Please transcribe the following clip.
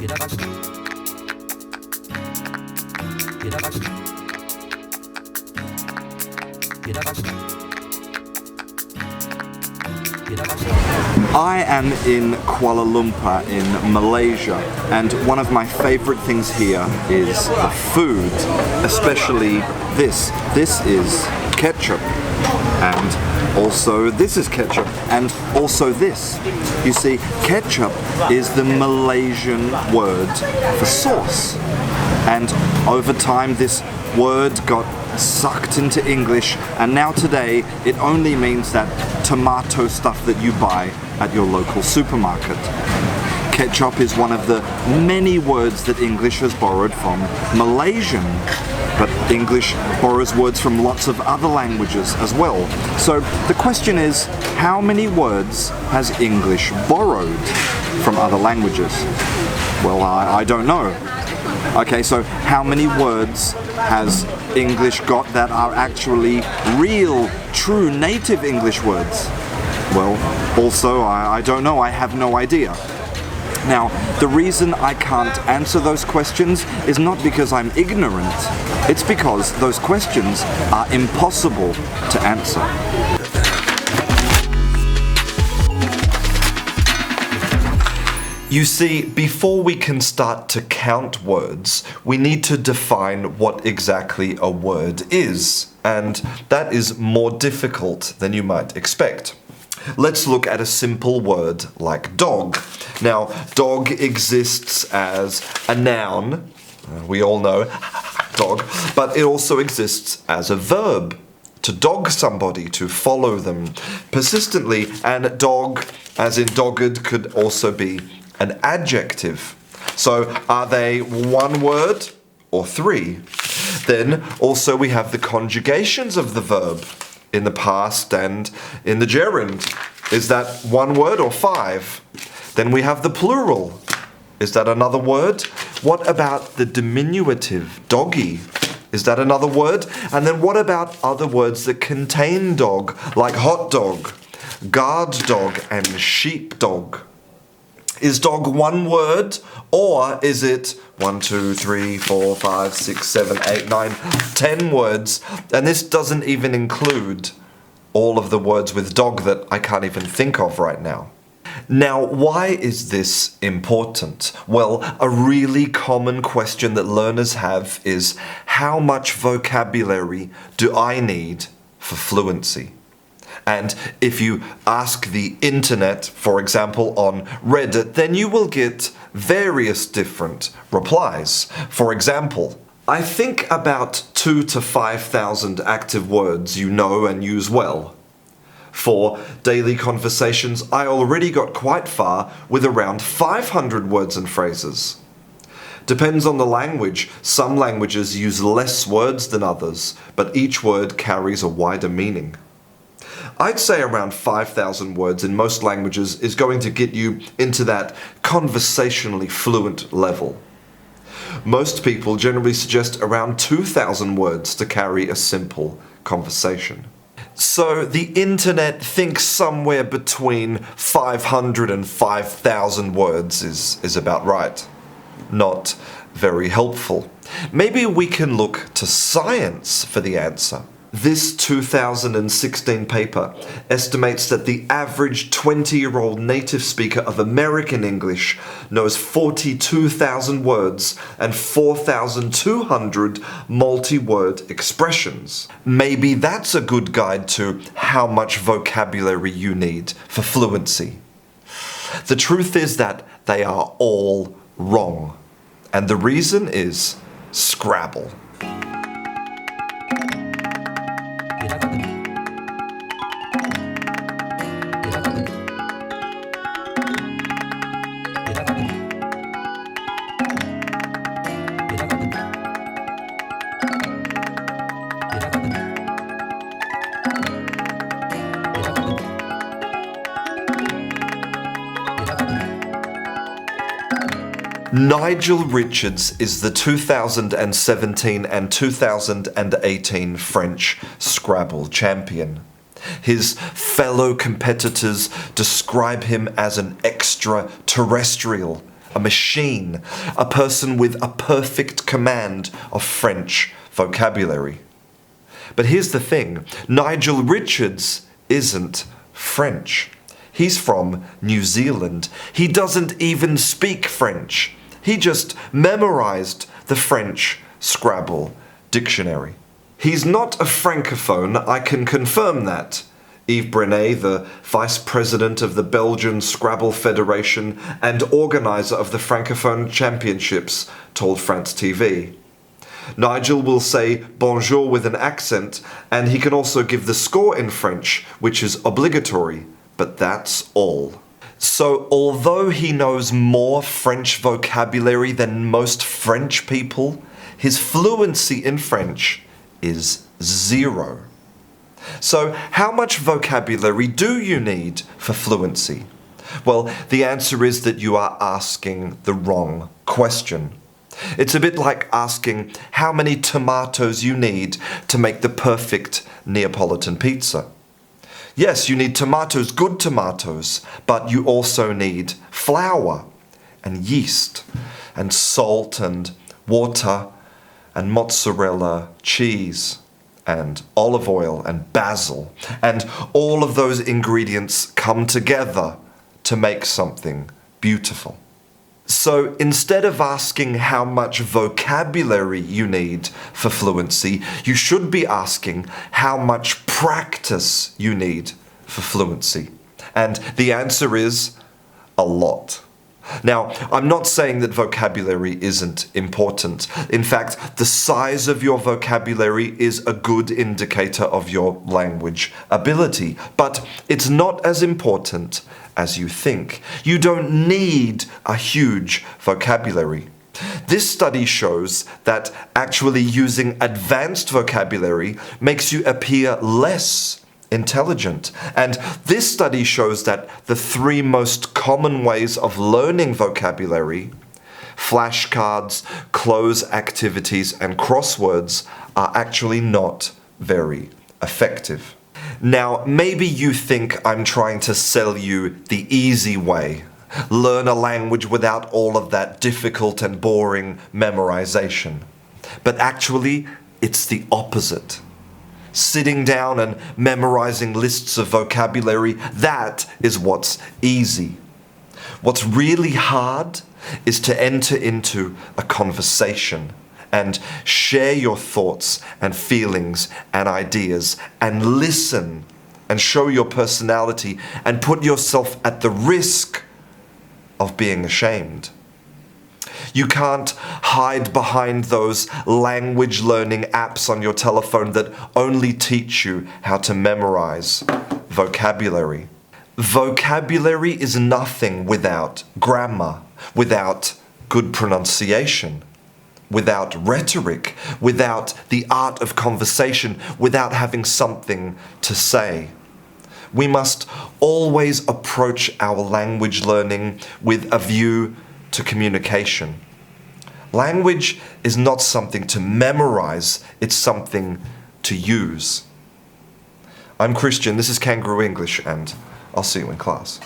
I am in Kuala Lumpur in Malaysia, and one of my favorite things here is the food, especially this. This is ketchup, and also this is ketchup, and also this. You see, ketchup is the Malaysian word for sauce, and over time this word got sucked into English, and now today it only means that tomato stuff that you buy at your local supermarket. Ketchup is one of the many words that English has borrowed from Malaysian, but English borrows words from lots of other languages as well. So the question is, how many words has English borrowed from other languages? Well, I don't know. Okay, so how many words has English got that are actually real, true, native English words? Well, also, I don't know, I have no idea. Now, the reason I can't answer those questions is not because I'm ignorant, it's because those questions are impossible to answer. You see, before we can start to count words, we need to define what exactly a word is, and that is more difficult than you might expect. Let's look at a simple word like dog. Now, dog exists as a noun, we all know, dog, but it also exists as a verb. To dog somebody, to follow them persistently, and dog, as in dogged, could also be an adjective. So are they one word or three? Then also we have the conjugations of the verb in the past and in the gerund. Is that one word or five? Then we have the plural. Is that another word? What about the diminutive, doggy? Is that another word? And then what about other words that contain dog, like hot dog, guard dog, and sheepdog? Is dog one word, or is it 1, 2, 3, 4, 5, 6, 7, 8, 9, 10 words? And this doesn't even include all of the words with dog that I can't even think of right now. Now, why is this important? Well, a really common question that learners have is, how much vocabulary do I need for fluency? And if you ask the internet, for example, on Reddit, then you will get various different replies. For example, I think about 2,000 to 5,000 active words you know and use well. For daily conversations, I already got quite far with around 500 words and phrases. Depends on the language. Some languages use less words than others, but each word carries a wider meaning. I'd say around 5,000 words in most languages is going to get you into that conversationally fluent level. Most people generally suggest around 2,000 words to carry a simple conversation. So the internet thinks somewhere between 500 and 5,000 words is about right. Not very helpful. Maybe we can look to science for the answer. This 2016 paper estimates that the average 20-year-old native speaker of American English knows 42,000 words and 4,200 multi-word expressions. Maybe that's a good guide to how much vocabulary you need for fluency. The truth is that they are all wrong, and the reason is Scrabble. Nigel Richards is the 2017 and 2018 French Scrabble champion. His fellow competitors describe him as an extraterrestrial, a machine, a person with a perfect command of French vocabulary. But here's the thing, Nigel Richards isn't French. He's from New Zealand. He doesn't even speak French. He just memorized the French Scrabble dictionary. He's not a francophone, I can confirm that. Yves Brenet, the vice president of the Belgian Scrabble Federation and organizer of the Francophone Championships, told France TV. Nigel will say bonjour with an accent, and he can also give the score in French, which is obligatory, but that's all. So although he knows more French vocabulary than most French people, his fluency in French is 0. So how much vocabulary do you need for fluency? Well, the answer is that you are asking the wrong question. It's a bit like asking how many tomatoes you need to make the perfect Neapolitan pizza. Yes, you need tomatoes, good tomatoes, but you also need flour and yeast and salt and water and mozzarella cheese and olive oil and basil, and all of those ingredients come together to make something beautiful. So instead of asking how much vocabulary you need for fluency, you should be asking how much practice you need for fluency. And the answer is a lot. Now, I'm not saying that vocabulary isn't important. In fact, the size of your vocabulary is a good indicator of your language ability, but it's not as important as you think. You don't need a huge vocabulary. This study shows that actually using advanced vocabulary makes you appear less intelligent. And this study shows that the 3 most common ways of learning vocabulary, flashcards, cloze activities, and crosswords, are actually not very effective. Now, maybe you think I'm trying to sell you the easy way. Learn a language without all of that difficult and boring memorization. But actually, it's the opposite. Sitting down and memorizing lists of vocabulary, that is what's easy. What's really hard is to enter into a conversation and share your thoughts and feelings and ideas and listen and show your personality and put yourself at the risk of being ashamed. You can't hide behind those language learning apps on your telephone that only teach you how to memorize vocabulary. Vocabulary is nothing without grammar, without good pronunciation, without rhetoric, without the art of conversation, without having something to say. We must always approach our language learning with a view to communication. Language is not something to memorize, it's something to use. I'm Christian, this is Canguro English, and I'll see you in class.